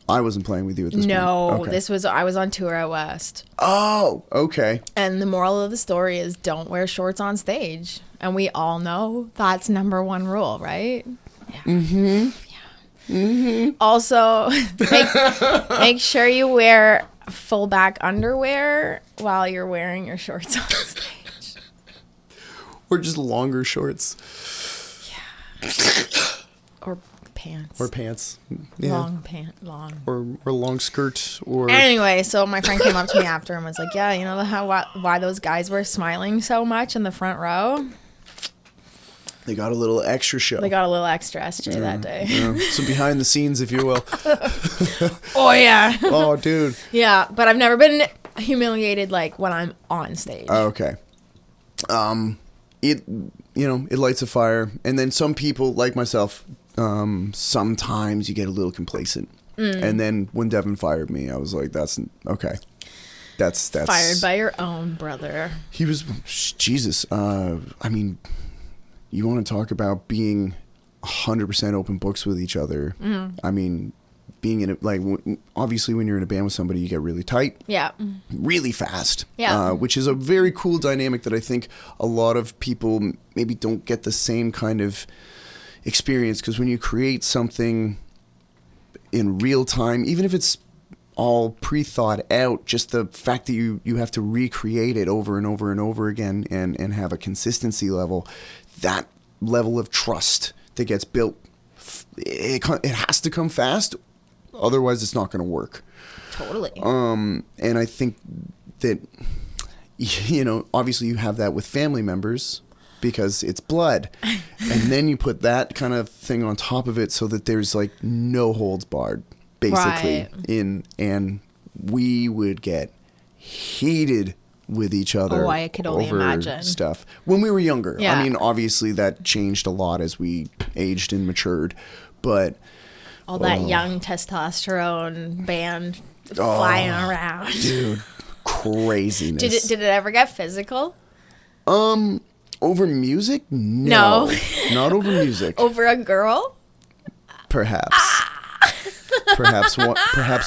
I wasn't playing with you at this point. No, Okay. I was on tour at West. Oh, okay. And the moral of the story is don't wear shorts on stage. And we all know that's number one rule, right? Yeah. Mm-hmm. Yeah. Mm-hmm. Also, make sure you wear full back underwear while you're wearing your shorts on stage. Or just longer shorts. Yeah. Or pants. Or pants. Yeah. Long. Or long skirt. Or Anyway, so my friend came up to me after and was like, yeah, you know why those guys were smiling so much in the front row? They got a little extra show. They got a little extra SJ that day. Yeah. Some behind the scenes, if you will. Oh, yeah. Oh, dude. Yeah, but I've never been humiliated like when I'm on stage. Okay. It lights a fire. And then some people, like myself, sometimes you get a little complacent. And then when Devin fired me, I was like, that's okay. That's fired by your own brother. He was, Jesus. You want to talk about being 100% open books with each other. I mean, being in obviously when you're in a band with somebody, you get really tight. Yeah. Really fast. Yeah. Which is a very cool dynamic that I think a lot of people maybe don't get the same kind of experience. Because when you create something in real time, even if it's all pre-thought out, just the fact that you have to recreate it over and over and over again and have a consistency level, that level of trust that gets built, it has to come fast, otherwise it's not going to work. Totally. And I think that, obviously you have that with family members because it's blood. And then you put that kind of thing on top of it so that there's like no holds barred, basically. Right. And we would get heated with each other. Oh, I could only over imagine. Stuff when we were younger. Yeah. I mean, obviously that changed a lot as we aged and matured, but all that young testosterone band flying around. Dude, craziness. Did it ever get physical? Over music? No. Not over music. Over a girl? Perhaps. Perhaps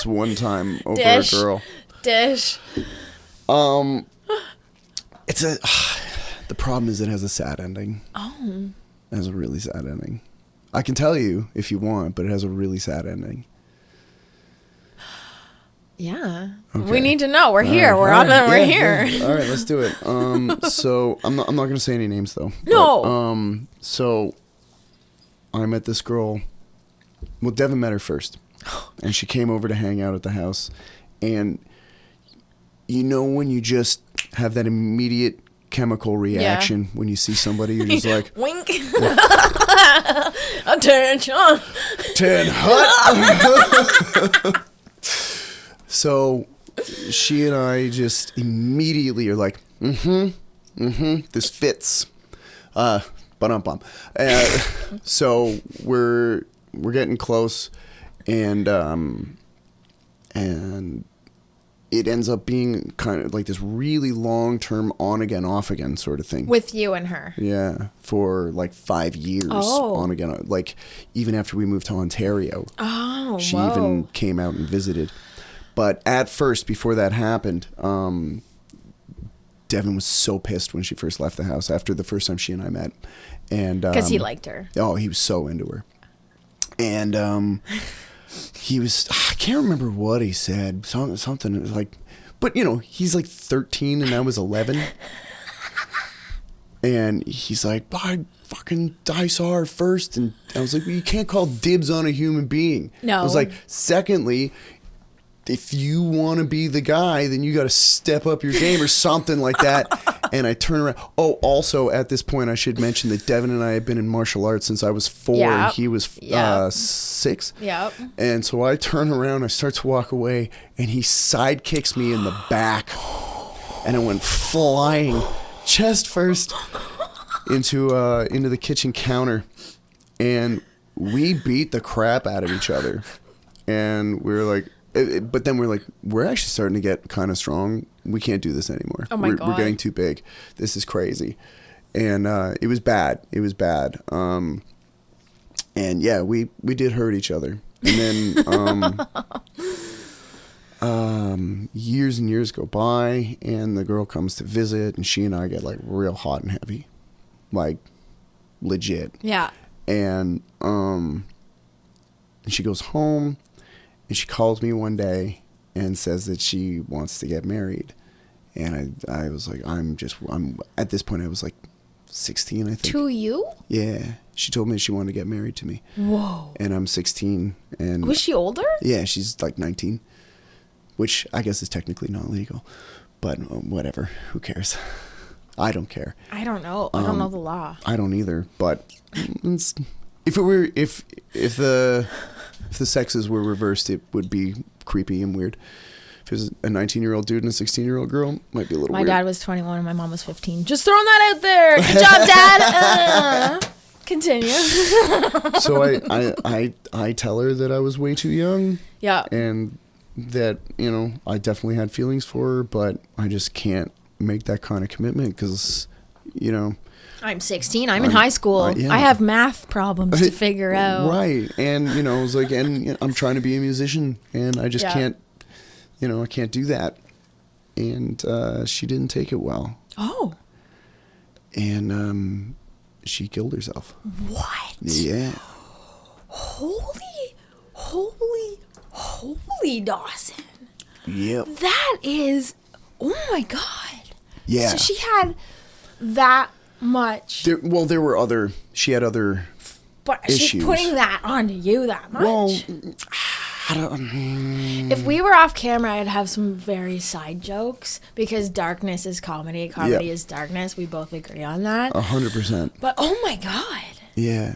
one time over a girl. Dish. The problem is it has a sad ending. Oh. It has a really sad ending. I can tell you if you want, but it has a really sad ending. Yeah. Okay. We need to know. We're here. We're here. Yeah. All right, let's do it. So I'm not going to say any names though. No. But, so I met this girl. Well, Devin met her first, and she came over to hang out at the house, and when you just have that immediate chemical reaction when you see somebody, you're just like wink. Attention. 10 hot. So she and I just immediately are like, this fits. Ba-dum-bum. So we're getting close, and it ends up being kind of like this really long-term on-again, off-again sort of thing. With you and her. Yeah, for like 5 years on again. Like even after we moved to Ontario, she even came out and visited. But at first, before that happened, Devin was so pissed when she first left the house after the first time she and I met, and because he liked her. Oh, he was so into her, and he was, I can't remember what he said, something like, but you know, he's like 13 and I was 11. And he's like, I saw her first. And I was like, well, you can't call dibs on a human being. No. I was like, secondly, if you want to be the guy, then you got to step up your game or something like that. And I turn around. Oh, also at this point, I should mention that Devin and I have been in martial arts since I was 4 and he was 6. Yep. And so I turn around, I start to walk away, and he side kicks me in the back. And I went flying chest first into the kitchen counter. And we beat the crap out of each other. And we were like, but then we're like, we're actually starting to get kind of strong. We can't do this anymore. Oh my God. We're getting too big. This is crazy. And it was bad. It was bad. And yeah, we did hurt each other. And then years and years go by, and the girl comes to visit, and she and I get like real hot and heavy. Like legit. Yeah. And she goes home. And she calls me one day and says that she wants to get married. And I was like, I'm at this point, I was like 16, I think. To you? Yeah. She told me she wanted to get married to me. Whoa. And I'm 16. And was she older? Yeah, she's like 19, which I guess is technically not legal. But whatever. Who cares? I don't care. I don't know. I don't know the law. I don't either. But if the sexes were reversed, it would be creepy and weird. If it was a 19-year-old dude and a 16-year-old girl, it might be a little weird. My dad was 21 and my mom was 15. Just throwing that out there. Good job, Dad. Continue. So I tell her that I was way too young. Yeah. And that, you know, I definitely had feelings for her, but I just can't make that kind of commitment because, you know, I'm 16. I'm in high school. Yeah. I have math problems to figure out. Right. And, you know, I was like, and you know, I'm trying to be a musician and I just can't, you know, I can't do that. And she didn't take it well. Oh. And she killed herself. What? Yeah. Holy Dawson. Yep. That is, oh my God. Yeah. So she had that much. There were she had other but issues. She's putting that onto you that much. Well, I don't. If we were off camera, I'd have some very side jokes because darkness is comedy. Comedy is darkness. We both agree on that. 100%. But oh my God. Yeah.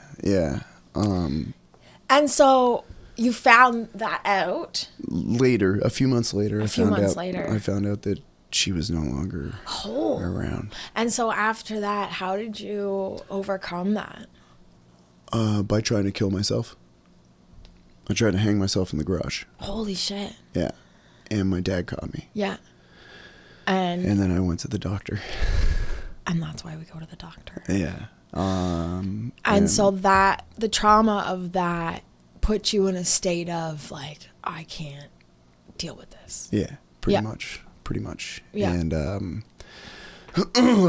And so you found that out later, a few months later. I found out that she was no longer around. And so after that, how did you overcome that? By trying to kill myself. I tried to hang myself in the garage. Holy shit. Yeah. And my dad caught me. Yeah. And then I went to the doctor. And that's why we go to the doctor. Yeah. And so that, the trauma of that put you in a state of like, I can't deal with this. Yeah, pretty much. Yeah. And,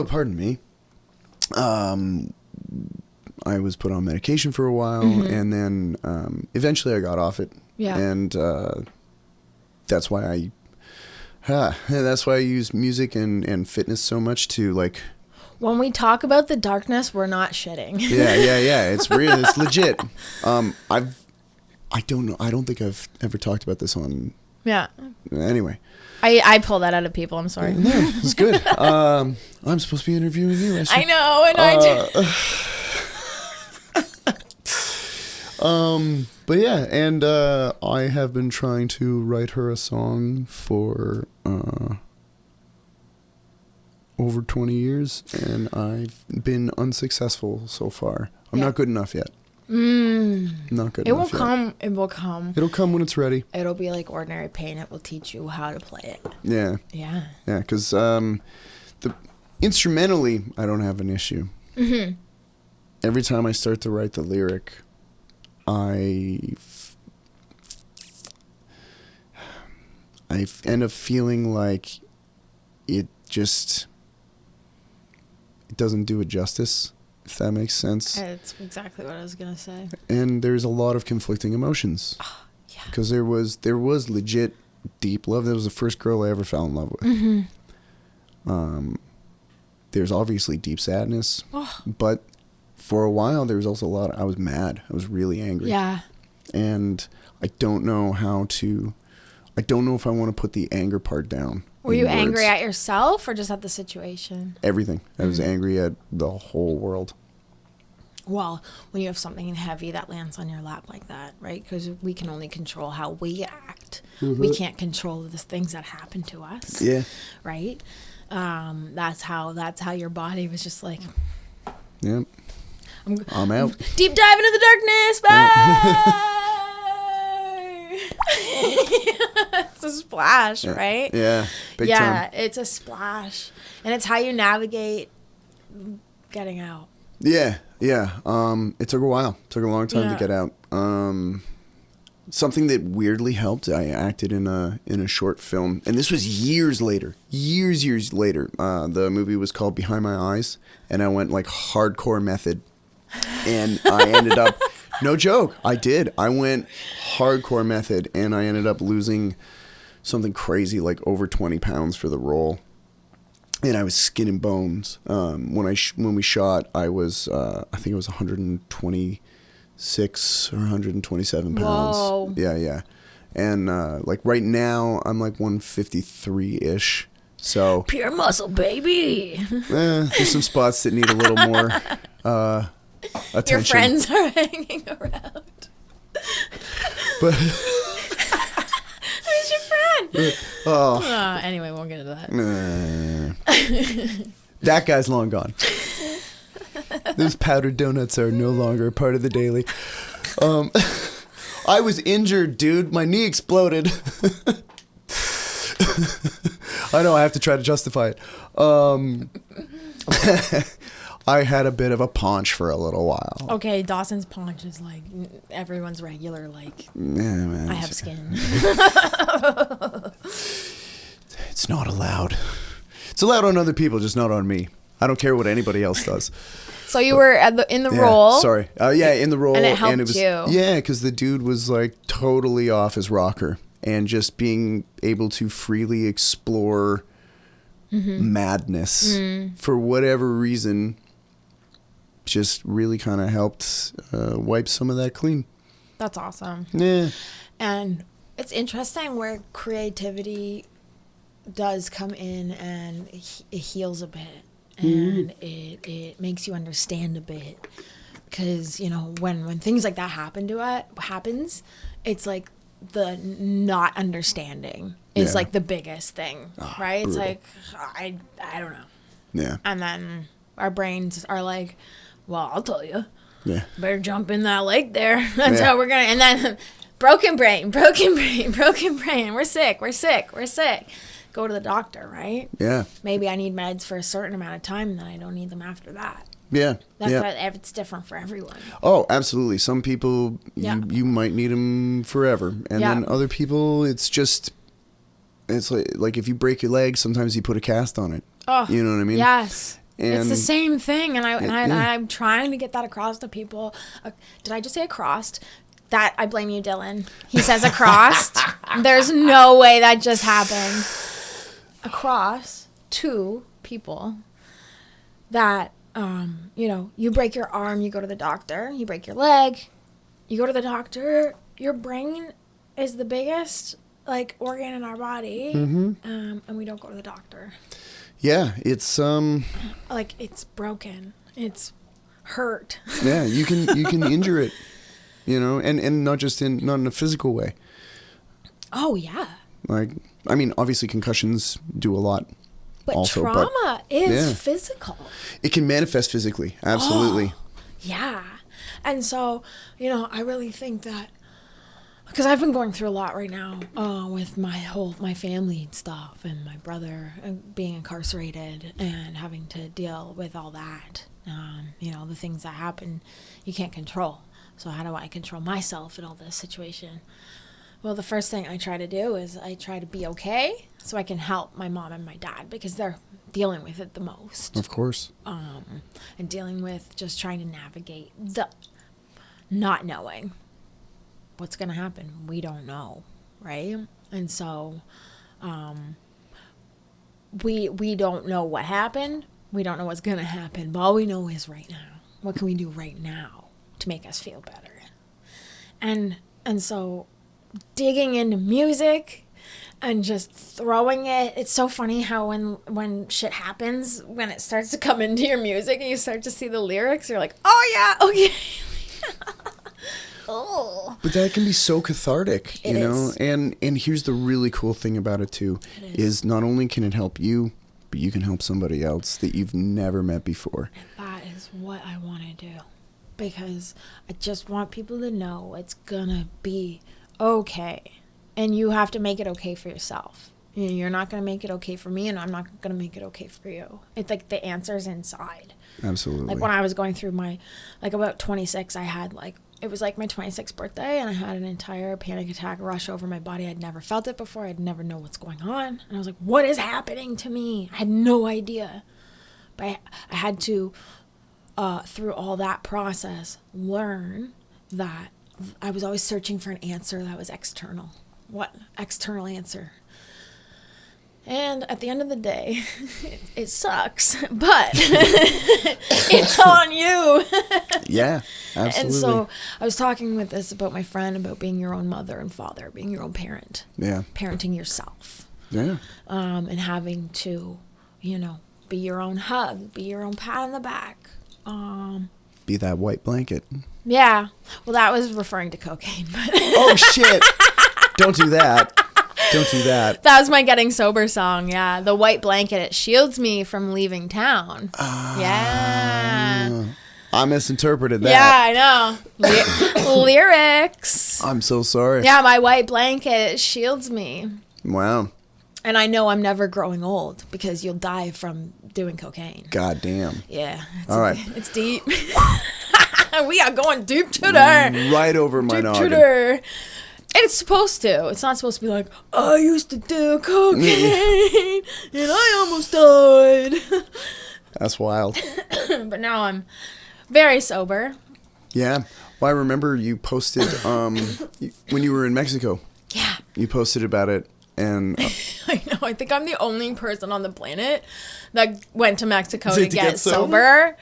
pardon me. I was put on medication for a while, and then eventually I got off it. Yeah. And that's why I use music and fitness so much to like. When we talk about the darkness, we're not shitting. Yeah. It's real. It's legit. I don't know. I don't think I've ever talked about this on. Yeah. Anyway. I pull that out of people. I'm sorry. No, it's good. I'm supposed to be interviewing you. I know, and I do. But yeah, and I have been trying to write her a song for over 20 years, and I've been unsuccessful so far. I'm not good enough yet. Not good enough yet. It will come. It'll come when it's ready. It'll be like ordinary pain. It will teach you how to play it. Yeah. Yeah. Yeah, because instrumentally, I don't have an issue. Mm-hmm. Every time I start to write the lyric, I end up feeling like it doesn't do it justice, if that makes sense. That's exactly what I was going to say. And there's a lot of conflicting emotions. Oh, yeah. Because there was legit deep love. That was the first girl I ever fell in love with. Mm-hmm. There's obviously deep sadness. Oh. But for a while, there was also a lot I was mad. I was really angry. Yeah. And I don't know if I want to put the anger part down. Were you angry at yourself or just at the situation? Everything. I was angry at the whole world. Well, when you have something heavy that lands on your lap like that, right? Because we can only control how we act. Mm-hmm. We can't control the things that happen to us. Yeah. Right? That's how your body was just like... Yep. I'm out. Deep dive into the darkness. Bye! It's a splash, right? Yeah, big time. Yeah, it's a splash. And it's how you navigate getting out. Yeah. It took a while. It took a long time to get out. Something that weirdly helped, I acted in a short film. And this was years later. Years later. The movie was called Behind My Eyes. And I went like hardcore method. And I ended up... No joke. I did. I went hardcore method, and I ended up losing something crazy, like over 20 pounds for the role. And I was skin and bones. When we shot, I was, I think it was 126 or 127 pounds. Whoa. Yeah. And like right now, I'm like 153-ish. So pure muscle, baby. There's some spots that need a little more... attention. Your friends are hanging around. But who's your friend? Anyway, won't get into that. That guy's long gone. Those powdered donuts are no longer a part of the daily. I was injured, dude. My knee exploded. I know I have to try to justify it. I had a bit of a paunch for a little while. Okay, Dawson's paunch is like everyone's regular, like, yeah, man, I have skin. It's not allowed. It's allowed on other people, just not on me. I don't care what anybody else does. So you were in the role. Sorry. In the role. And it helped you. Yeah, because the dude was like totally off his rocker. And just being able to freely explore madness for whatever reason just really kind of helped wipe some of that clean. That's awesome. Yeah. And it's interesting where creativity does come in and it heals a bit. And it makes you understand a bit. Because, you know, when things like that happens, it's like the not understanding is like the biggest thing, right? Brutal. It's like, I don't know. Yeah. And then our brains are like, well, I'll tell you. Yeah. Better jump in that lake there. That's how we're going to. And then broken brain. We're sick. Go to the doctor, right? Yeah. Maybe I need meds for a certain amount of time, and then I don't need them after that. Yeah. It's different for everyone. Oh, absolutely. Some people, you might need them forever. And then other people, it's like if you break your leg, sometimes you put a cast on it. Oh, you know what I mean? Yes. And it's the same thing. And I'm trying to get that across to people. Did I just say across? That, I blame you, Dylan. He says across. There's no way that just happened. Across to people that, you break your arm, you go to the doctor. You break your leg, you go to the doctor. Your brain is the biggest, like, organ in our body, and we don't go to the doctor. Yeah, it's like, it's broken. It's hurt. Yeah, you can injure it, and not in a physical way. Oh yeah. Like, I mean, obviously concussions do a lot, But also. trauma is physical. It can manifest physically. Absolutely. Yeah. And so, I really think that, because I've been going through a lot right now with my family stuff and my brother being incarcerated and having to deal with all that. The things that happen you can't control. So how do I control myself in all this situation? Well, the first thing I try to do is I try to be okay so I can help my mom and my dad because they're dealing with it the most. Of course. And dealing with just trying to navigate the not knowing what's going to happen. We don't know, right? And so we don't know what happened. We don't know what's going to happen. But all we know is right now. What can we do right now to make us feel better? And so digging into music and just throwing it. It's so funny how when shit happens, when it starts to come into your music and you start to see the lyrics, you're like, oh yeah, okay. Oh. But that can be so cathartic, It is. And here's the really cool thing about it too, is not only can it help you, but you can help somebody else that you've never met before. And that is what I want to do, because I just want people to know it's gonna be okay, and you have to make it okay for yourself. You're not gonna make it okay for me, and I'm not gonna make it okay for you. It's like the answer's inside. Absolutely. Like when I was going through about 26, I had it was like my 26th birthday, and I had an entire panic attack rush over my body. I'd never felt it before. I'd never know what's going on. And I was like, what is happening to me? I had no idea. But I had to, through all that process, learn that I was always searching for an answer that was external. What external answer? And at the end of the day, it sucks, but it's on you. Yeah, absolutely. And so I was talking with this about my friend about being your own mother and father, being your own parent. Yeah. Parenting yourself. Yeah. And having to, be your own hug, be your own pat on the back. Be that white blanket. Yeah. Well, that was referring to cocaine. But Oh, shit. Don't do that. Don't do that. that was my getting sober song. Yeah. The white blanket, it shields me from leaving town. Yeah. I misinterpreted that. Yeah, I know. Lyrics. I'm so sorry. Yeah, my white blanket shields me. Wow. And I know I'm never growing old because you'll die from doing cocaine. God damn. Yeah. All right. It's deep. We are going deep today. Right over my Deep noggin. today. It's supposed to. It's not supposed to be like, I used to do cocaine and I almost died. That's wild. But now I'm very sober. Yeah. Well, I remember you posted when you were in Mexico. Yeah. You posted about it, and I know. I think I'm the only person on the planet that went to Mexico To to get get sober? sober.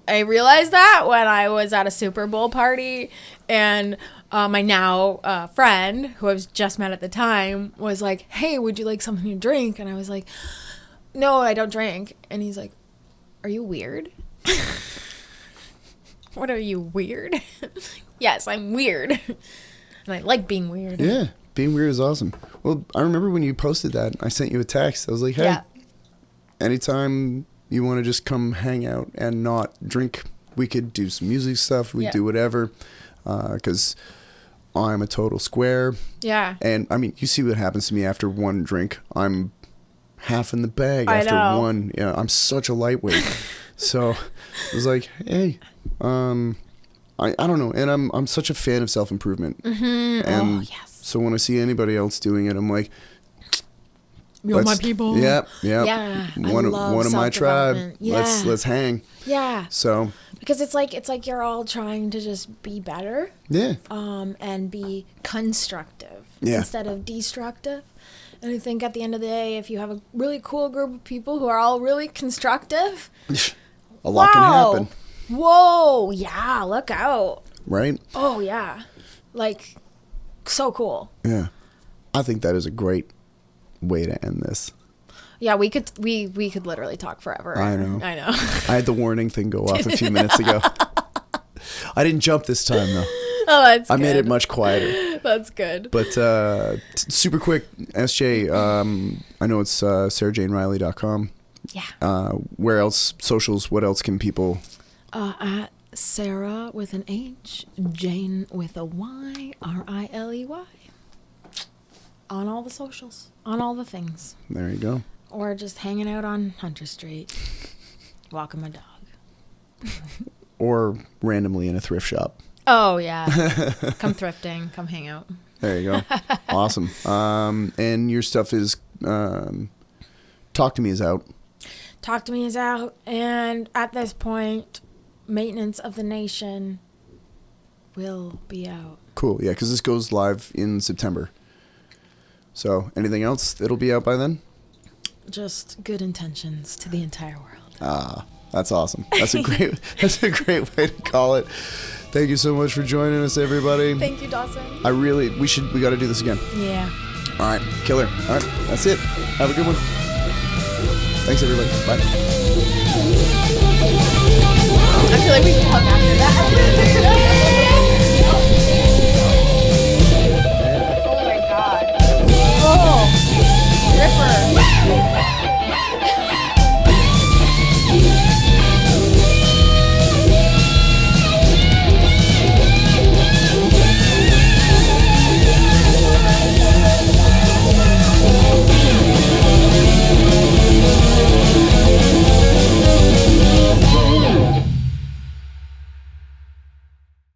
I realized that when I was at a Super Bowl party, and my now friend, who I was just met at the time, was like, hey, would you like something to drink? And I was like, no, I don't drink. And he's like, are you weird? What are you, weird? Yes, I'm weird. And I like being weird. yeah, being weird is awesome. Well, I remember when you posted that, I sent you a text. I was like, hey, Yeah. anytime you want to just come hang out and not drink, we could do some music stuff. We Yeah. do whatever, because I'm a total square. Yeah. And I mean, you see what happens to me after one drink. I'm half in the bag I after know. one. Yeah, I'm such a lightweight. So I was like, hey, I don't know. And I'm such a fan of self-improvement. Mm-hmm. And Oh, yes. so when I see anybody else doing it, I'm like, You're my let's- people. Yep. Yeah, I One love of my tribe. self-development. Yeah. Let's hang. Yeah. So Because it's like you're all trying to just be better, yeah. and be constructive Yeah. instead of destructive. And I think at the end of the day, if you have a really cool group of people who are all really constructive, A lot can happen. Whoa, yeah, look out. Right? Oh yeah. Like, so cool. Yeah. I think that is a great way to end this. Yeah, we could literally talk forever. I know. I know. I had the warning thing go off a few minutes ago. I didn't jump this time though. Oh, that's good. I made it much quieter. That's good. But super quick, SJ, I know it's sarahjaneriley.com, Yeah. Where else? Socials. What else can people? At Sarah with an H, Jayne with a Y, Riley. On all the socials, on all the things. There you go. Or just hanging out on Hunter Street, walking my dog. Or randomly in a thrift shop. Oh, yeah. Come thrifting, come hang out. There you go. Awesome. And your stuff is Talk to Me is out. Talk to Me is out, and at this point, Maintenance of the Nation will be out. Cool. Yeah, because this goes live in September. So, anything else that'll be out by then? Just good intentions to the entire world. Ah, that's awesome. That's a great way to call it. Thank you so much for joining us, everybody. Thank you, Dawson. We got to do this again. Yeah. All right, killer. All right, that's it. Have a good one. Thanks, everybody. Bye. I feel like we can talk after that.